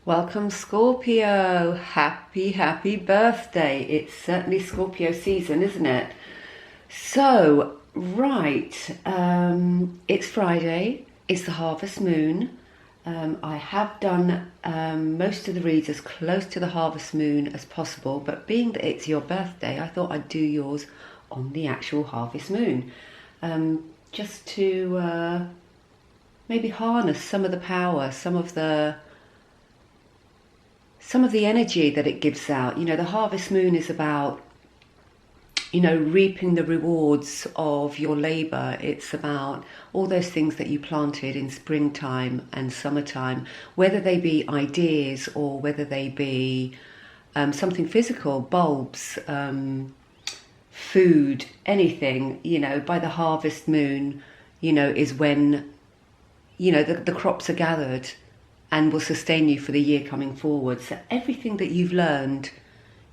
Welcome, Scorpio. Happy birthday. It's certainly Scorpio season, isn't it? So, right, it's Friday. It's the harvest moon. I have done most of the reads as close to the harvest moon as possible, but being that it's your birthday, I thought I'd do yours on the actual harvest moon. Just to maybe harness some of the power, some of the energy that it gives out. You know, the harvest moon is about, reaping the rewards of your labor. It's about all those things that you planted in springtime and summertime, whether they be ideas or whether they be something physical, bulbs, food, anything. By the harvest moon, is when, the crops are gathered and will sustain you for the year coming forward. So everything that you've learned,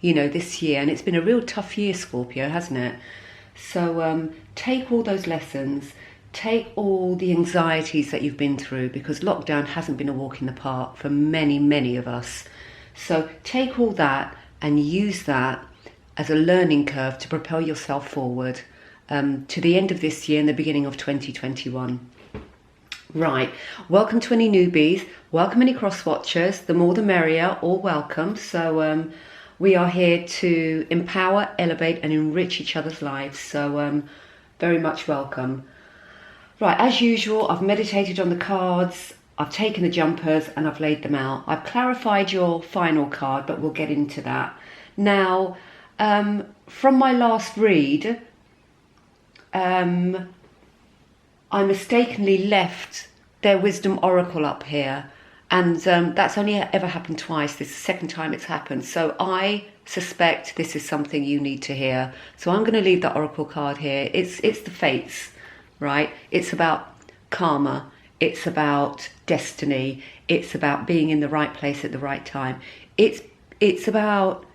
this year, and it's been a real tough year, Scorpio, hasn't it? So take all those lessons, take all the anxieties that you've been through, because lockdown hasn't been a walk in the park for many of us. So take all that and use that as a learning curve to propel yourself forward to the end of this year and the beginning of 2021. Right, welcome to any newbies, welcome any cross watchers, the more the merrier, all welcome. So we are here to empower, elevate and enrich each other's lives, so very much welcome. Right, as usual, I've meditated on the cards, I've taken the jumpers and I've laid them out. I've clarified your final card, but we'll get into that. Now, from my last read, I mistakenly left their wisdom oracle up here, and that's only ever happened twice. This is the second time it's happened, so I suspect this is something you need to hear. So I'm going to leave the oracle card here. It's the fates, right? It's about karma, it's about destiny, it's about being in the right place at the right time. It's about,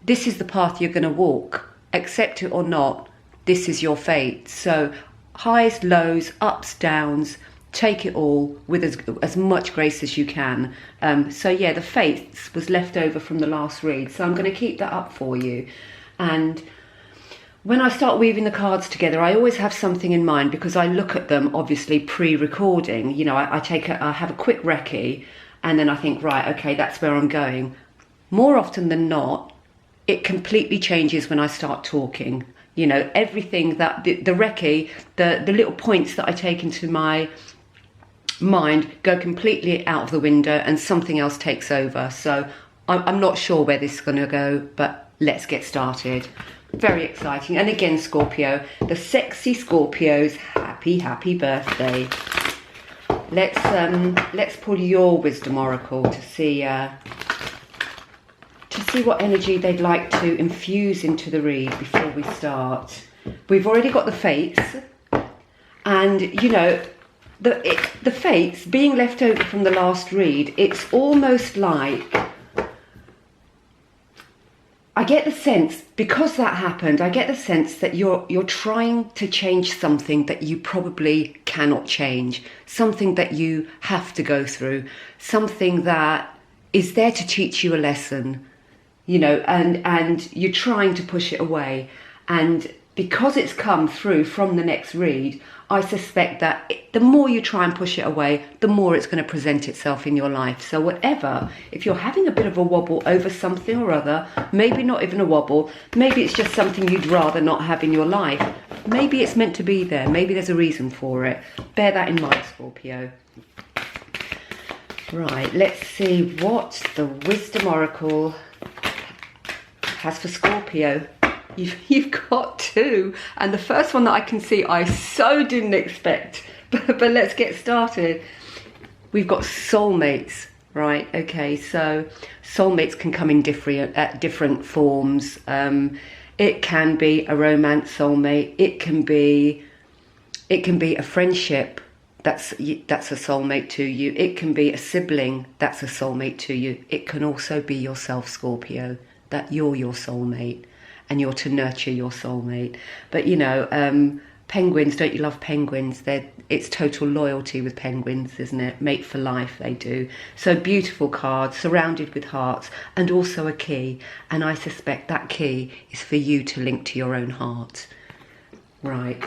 this is the path you're going to walk, accept it or not. This is your fate. So highs, lows, ups, downs, take it all with as much grace as you can. So yeah, the fates was left over from the last read. So I'm going to keep that up for you. And when I start weaving the cards together, I always have something in mind, because I look at them obviously pre-recording. I have a quick recce and then I think, right, okay, that's where I'm going. More often than not, it completely changes when I start talking. Everything that the recce, the little points that I take into my mind go completely out of the window and something else takes over. So I'm not sure where this is going to go, but let's get started. Very exciting. And again, Scorpio, the sexy Scorpios, happy birthday. Let's pull your wisdom oracle to see what energy they'd like to infuse into the read before we start. We've already got the fates, and the fates being left over from the last read, it's almost like, I get the sense, because that happened, I get the sense that you're trying to change something that you probably cannot change, something that you have to go through, something that is there to teach you a lesson. And you're trying to push it away. And because it's come through from the next read, I suspect that the more you try and push it away, the more it's going to present itself in your life. So whatever, if you're having a bit of a wobble over something or other, maybe not even a wobble, maybe it's just something you'd rather not have in your life. Maybe it's meant to be there. Maybe there's a reason for it. Bear that in mind, Scorpio. Right, let's see what the wisdom oracle has for Scorpio. You've got two, and the first one that I can see I so didn't expect, but let's get started. We've got soulmates, right? Okay, so soulmates can come in different forms. It can be a romance soulmate, it can be a friendship that's a soulmate to you, it can be a sibling that's a soulmate to you, it can also be yourself, Scorpio, that you're your soulmate and you're to nurture your soulmate. But Penguins, don't you love penguins? It's total loyalty with penguins, isn't it? Mate for life, they do. So beautiful card, surrounded with hearts, and also a key. And I suspect that key is for you to link to your own heart. Right.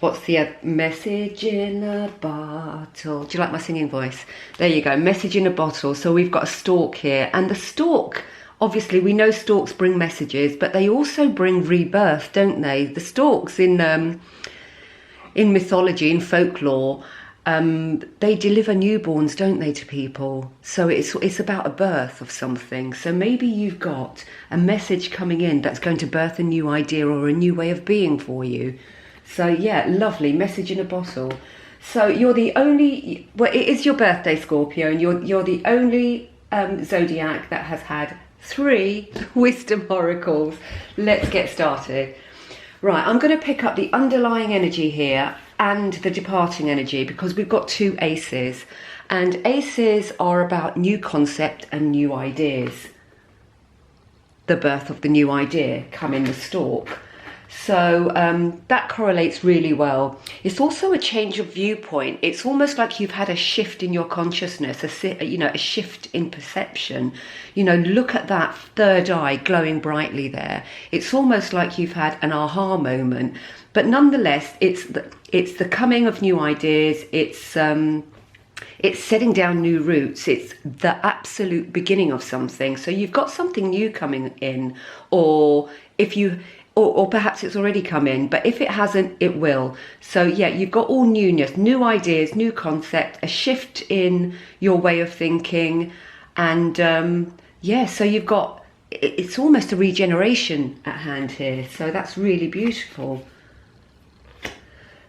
What's the message in a bottle? Do you like my singing voice? There you go, message in a bottle. So we've got a stork here, and the stork, obviously we know storks bring messages, but they also bring rebirth, don't they? The storks in mythology, in folklore, they deliver newborns, don't they, to people? So it's about a birth of something. So maybe you've got a message coming in that's going to birth a new idea or a new way of being for you. So yeah, lovely, message in a bottle. So you're the only, well, it is your birthday, Scorpio, and you're the only zodiac that has had 3 wisdom oracles. Let's get started. Right, I'm going to pick up the underlying energy here and the departing energy, because we've got 2 aces, and aces are about new concept and new ideas. The birth of the new idea come in the stork. So that correlates really well. It's also a change of viewpoint. It's almost like you've had a shift in your consciousness, a shift in perception. Look at that third eye glowing brightly there. It's almost like you've had an aha moment. But nonetheless, it's the coming of new ideas. It's setting down new roots. It's the absolute beginning of something. So you've got something new coming in, or perhaps it's already come in, but if it hasn't, it will. So yeah, you've got all newness, new ideas, new concept, a shift in your way of thinking. And so you've got, it's almost a regeneration at hand here. So that's really beautiful.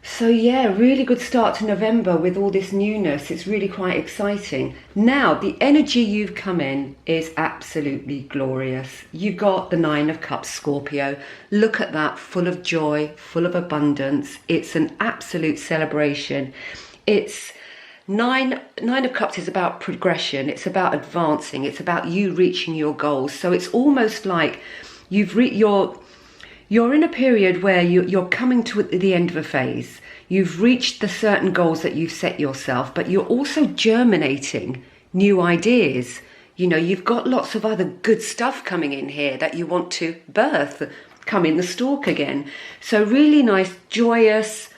So yeah, really good start to November with all this newness. It's really quite exciting. Now, the energy you've come in is absolutely glorious. You've got the 9 of Cups, Scorpio. Look at that, full of joy, full of abundance. It's an absolute celebration. It's Nine of Cups is about progression. It's about advancing. It's about you reaching your goals. So it's almost like you're in a period where you're coming to the end of a phase. You've reached the certain goals that you've set yourself, but you're also germinating new ideas. You've got lots of other good stuff coming in here that you want to birth, come in the stork again. So really nice, joyous.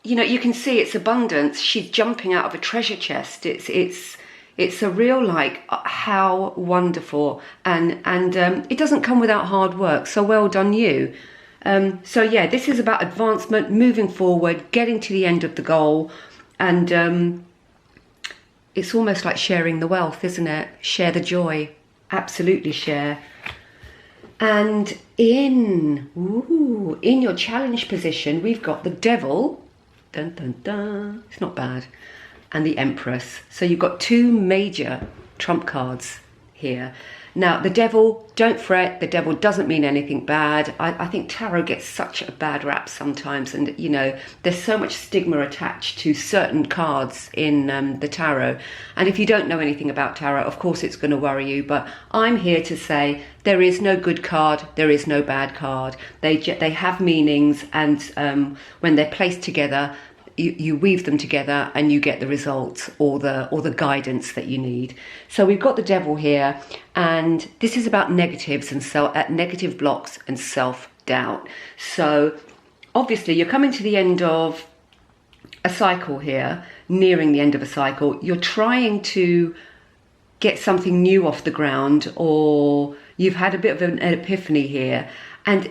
You can see it's abundance. She's jumping out of a treasure chest. It's a real how wonderful, and it doesn't come without hard work. So well done you. So yeah, this is about advancement, moving forward, getting to the end of the goal, and it's almost like sharing the wealth, isn't it? Share the joy, absolutely share. And in your challenge position, we've got the Devil. Dun dun dun. It's not bad. And the Empress. So you've got 2 major trump cards here. Now, the Devil, don't fret, the Devil doesn't mean anything bad. I think tarot gets such a bad rap sometimes, and there's so much stigma attached to certain cards in the tarot. And if you don't know anything about tarot, of course it's going to worry you, but I'm here to say there is no good card, there is no bad card. They have meanings, and when they're placed together, you weave them together and you get the results or the guidance that you need. So we've got the Devil here, and this is about negatives and negative blocks and self-doubt. So obviously you're coming to the end of a cycle here, nearing the end of a cycle. You're trying to get something new off the ground, or you've had a bit of an epiphany here. And,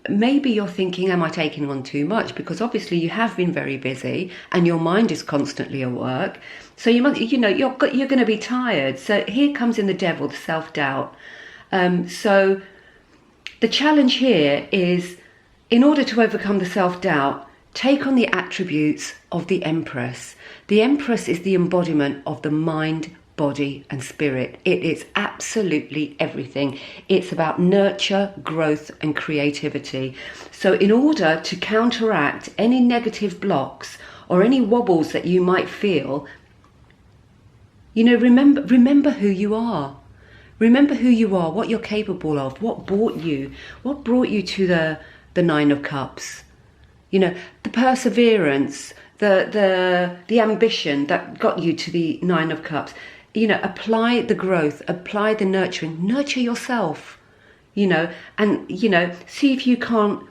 maybe you're thinking, am I taking on too much? Because obviously you have been very busy and your mind is constantly at work. So you're going to be tired. So here comes in the Devil, the self-doubt. So the challenge here is, in order to overcome the self-doubt, take on the attributes of the Empress. The Empress is the embodiment of the mind, body and spirit. It is absolutely everything. It's about nurture, growth and creativity. So in order to counteract any negative blocks or any wobbles that you might feel, remember who you are. Remember who you are, what you're capable of, what brought you to the Nine of Cups. You know, the perseverance, the ambition that got you to the Nine of Cups. You know, apply the growth, apply the nurturing, nurture yourself, you know, and, you know, see if you can't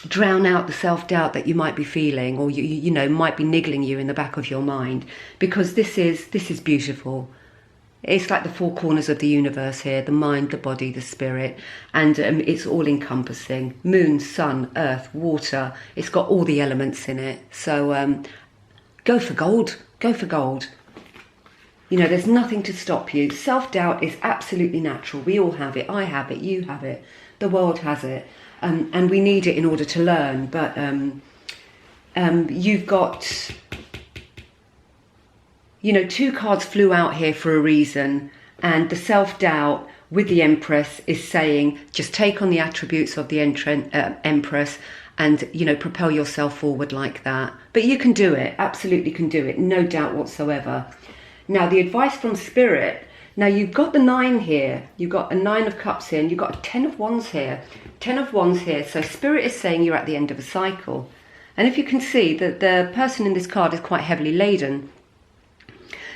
drown out the self-doubt that you might be feeling, or you know, might be niggling you in the back of your mind, because this is beautiful. It's like the four corners of the universe here: the mind, the body, the spirit, and it's all encompassing. Moon, sun, earth, water. It's got all the elements in it. So go for gold. Go for gold. You know, there's nothing to stop you. Self-doubt is absolutely natural. We all have it. I have it. You have it. The world has it. And we need it in order to learn. But you've got, you know, two cards flew out here for a reason. And the self-doubt with the Empress is saying, just take on the attributes of the Empress and, you know, propel yourself forward like that. But you can do it. Absolutely can do it. No doubt whatsoever. Now, the advice from Spirit, now you've got the 9 here, you've got a 9 of Cups here, and you've got a 10 of Wands here, 10 of Wands here. So Spirit is saying you're at the end of a cycle. And if you can see that the person in this card is quite heavily laden.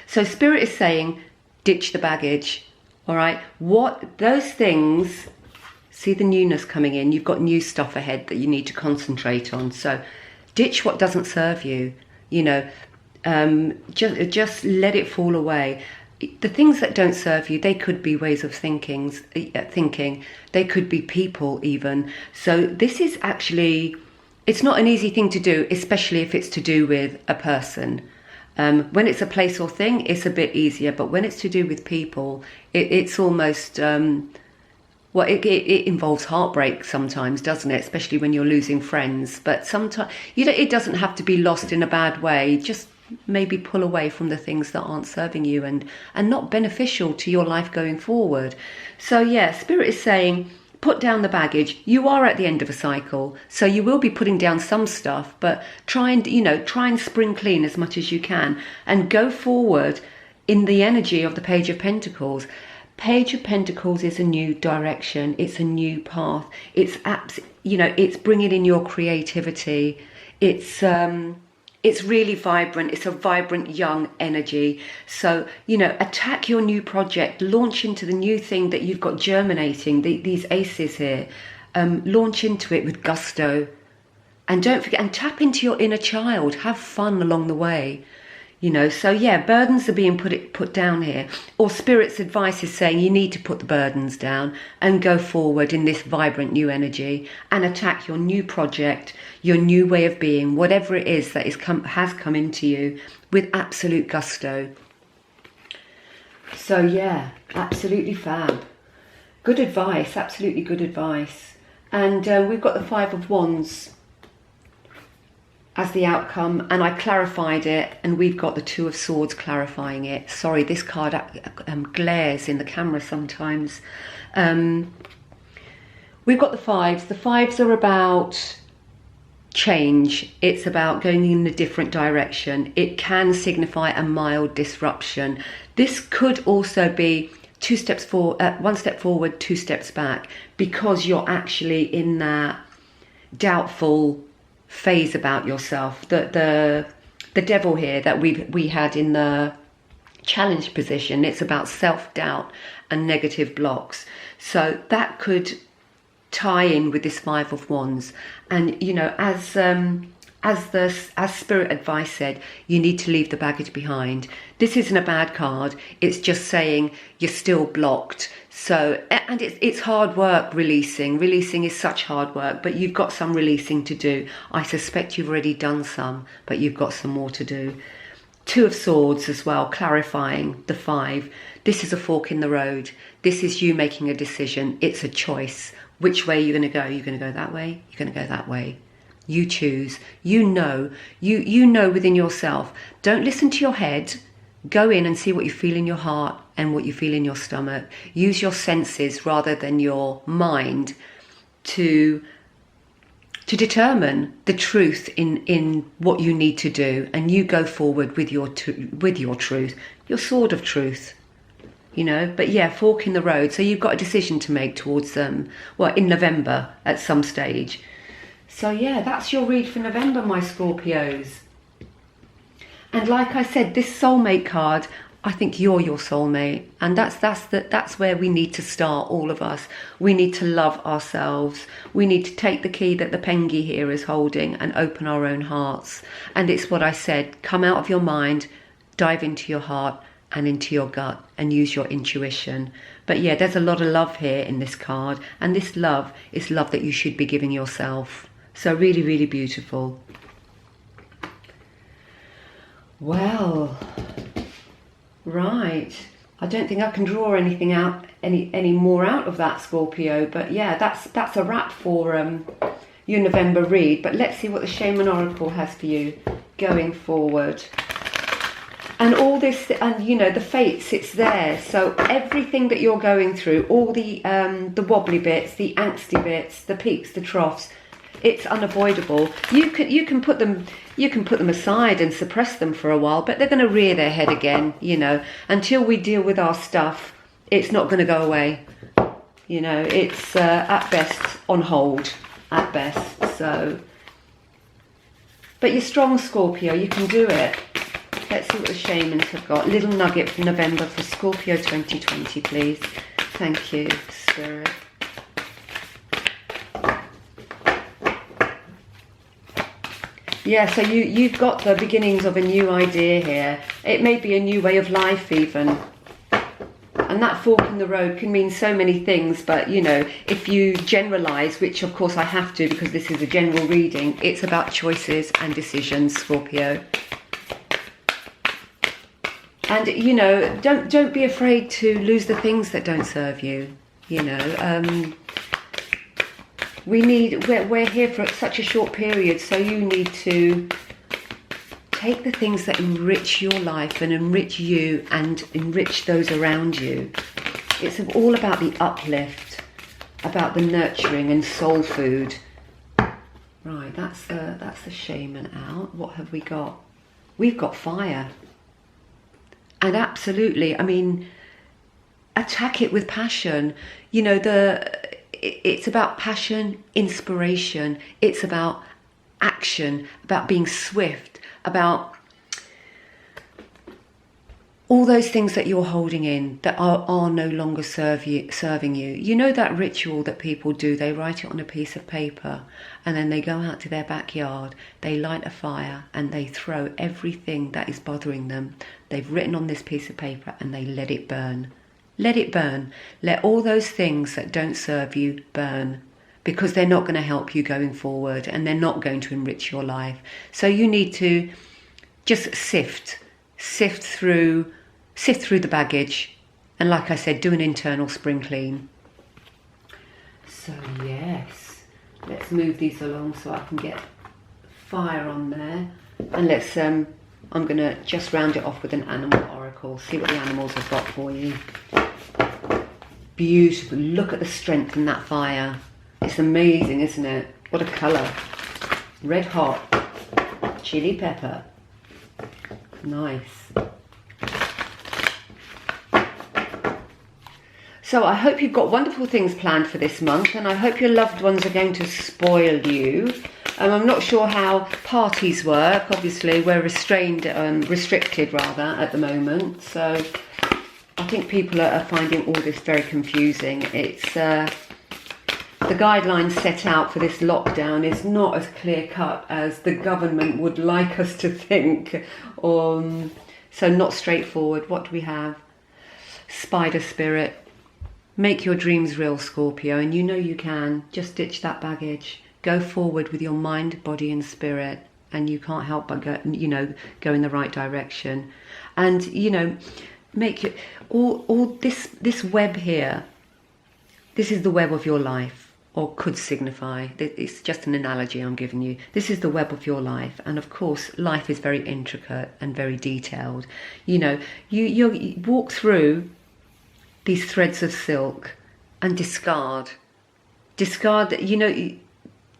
So Spirit is saying, ditch the baggage, all right? What those things, see the newness coming in, you've got new stuff ahead that you need to concentrate on. So ditch what doesn't serve you, you know. Just let it fall away. The things that don't serve you, they could be ways of thinking. They could be people even. So this is actually, it's not an easy thing to do, especially if it's to do with a person. When it's a place or thing, it's a bit easier. But when it's to do with people, it's almost, well, it involves heartbreak sometimes, doesn't it? Especially when you're losing friends. But sometimes, you know, it doesn't have to be lost in a bad way. Just maybe pull away from the things that aren't serving you and not beneficial to your life going forward. So yeah, Spirit is saying, put down the baggage. You are at the end of a cycle, so you will be putting down some stuff, but try and spring clean as much as you can and go forward in the energy of the Page of Pentacles. Page of Pentacles is a new direction. It's a new path. It's it's bringing in your creativity. It's really vibrant. It's a vibrant young energy. So, you know, attack your new project, launch into the new thing that you've got germinating, these aces here. Launch into it with gusto. And don't forget, and tap into your inner child. Have fun along the way. You know, so yeah, burdens are being put down here. Or Spirit's advice is saying you need to put the burdens down and go forward in this vibrant new energy and attack your new project, your new way of being, whatever it is that has come into you with absolute gusto. So yeah, absolutely fab. Good advice, absolutely good advice. And we've got the 5 of Wands as the outcome, and I clarified it, and we've got the 2 of Swords clarifying it. Sorry, this card glares in the camera sometimes. We've got the 5s. The 5s are about change. It's about going in a different direction. It can signify a mild disruption. This could also be 2 steps forward, 1 step forward, 2 steps back, because you're actually in that doubtful phase about yourself. The devil here that we had in the challenge position, it's about self-doubt and negative blocks. So that could tie in with this 5 of Wands. And you know, as Spirit advice said, you need to leave the baggage behind. This isn't a bad card. It's just saying you're still blocked. So, and it's hard work releasing. Releasing is such hard work, but you've got some releasing to do. I suspect you've already done some, but you've got some more to do. 2 of Swords as well, clarifying the 5. This is a fork in the road. This is you making a decision. It's a choice. Which way you're going to go? You're going to go that way? You're going to go that way. You choose. You know within yourself. Don't listen to your head. Go in and see what you feel in your heart and what you feel in your stomach. Use your senses rather than your mind to determine the truth in what you need to do, and you go forward with your truth, your sword of truth. You know, but yeah, fork in the road. So you've got a decision to make towards in November at some stage. So yeah, that's your read for November, my Scorpios. And like I said, this soulmate card, I think you're your soulmate, and that's where we need to start, all of us. We need to love ourselves. We need to take the key that the Pengi here is holding and open our own hearts. And it's what I said, come out of your mind, dive into your heart and into your gut and use your intuition. But yeah, there's a lot of love here in this card, and this love is love that you should be giving yourself. So really, really beautiful. Well, right. I don't think I can draw anything out, any more out of that, Scorpio. But yeah, that's a wrap for your November read. But let's see what the Shaman Oracle has for you going forward. And all this, and you know, the fates, it's there. So everything that you're going through, all the wobbly bits, the angsty bits, the peaks, the troughs, it's unavoidable. You can put them aside and suppress them for a while, but they're going to rear their head again, you know. Until we deal with our stuff, it's not going to go away. You know, it's at best on hold, at best. So, but you're strong, Scorpio. You can do it. Let's see what the shamans have got. Little nugget for November for Scorpio 2020, please. Thank you, Spirit. Yeah, so you've got the beginnings of a new idea here. It may be a new way of life even. And that fork in the road can mean so many things, but you know, if you generalise, which of course I have to because this is a general reading, it's about choices and decisions, Scorpio. And you know, don't be afraid to lose the things that don't serve you, you know. We're here for such a short period, so you need to take the things that enrich your life and enrich you and enrich those around you. It's all about the uplift, about the nurturing and soul food. Right, that's the shaman out. What have we got? We've got fire. And absolutely, I mean, attack it with passion. You know, it's about passion, inspiration. It's about action, about being swift, about all those things that you're holding in that are no longer serving you. You know that ritual that people do, they write it on a piece of paper and then they go out to their backyard, they light a fire and they throw everything that is bothering them. They've written on this piece of paper and they let it burn. Let it burn. Let all those things that don't serve you burn, because they're not going to help you going forward and they're not going to enrich your life. So you need to just sift through the baggage, and like I said, do an internal spring clean. So yes, let's move these along so I can get fire on there, and let's I'm going to just round it off with an animal oracle, see what the animals have got for you. Beautiful. Look at the strength in that fire. It's amazing, isn't it? What a colour. Red hot. Chili pepper. Nice. So I hope you've got wonderful things planned for this month, and I hope your loved ones are going to spoil you. I'm not sure how parties work. Obviously, we're restricted at the moment. So I think people are finding all this very confusing. It's the guidelines set out for this lockdown is not as clear cut as the government would like us to think. So not straightforward. What do we have? Spider spirit. Make your dreams real, Scorpio, and you know you can. Just ditch that baggage. Go forward with your mind, body and spirit, and you can't help but go in the right direction. And you know, make it all this web here. This is the web of your life, or could signify. It's just an analogy I'm giving you. This is the web of your life, and of course, life is very intricate and very detailed. You know, you walk through these threads of silk and discard, you know,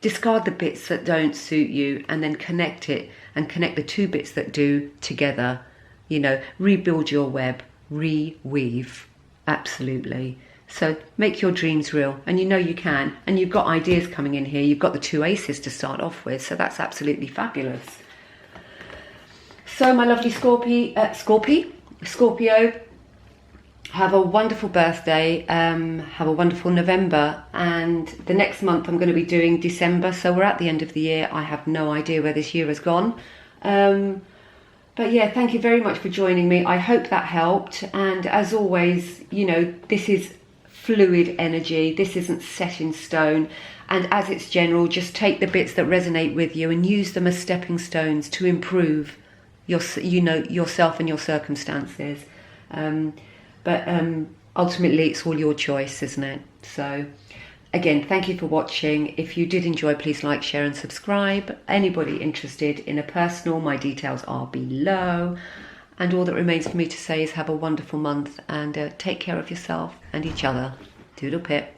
discard the bits that don't suit you and then connect it and connect the two bits that do together. You know, rebuild your web, reweave, absolutely. So make your dreams real, and you know you can. And you've got ideas coming in here. You've got the 2 aces to start off with, so that's absolutely fabulous. So my lovely Scorpio, have a wonderful birthday, have a wonderful November, and the next month I'm going to be doing December, so we're at the end of the year. I have no idea where this year has gone. But yeah, thank you very much for joining me. I hope that helped, and as always, you know, this is fluid energy. This isn't set in stone, and as it's general, just take the bits that resonate with you and use them as stepping stones to improve yourself and your circumstances. But ultimately it's all your choice, isn't it? So again, thank you for watching. If you did enjoy, please like, share and subscribe. Anybody interested in a personal, my details are below. And all that remains for me to say is have a wonderful month, and take care of yourself and each other. Doodle pip.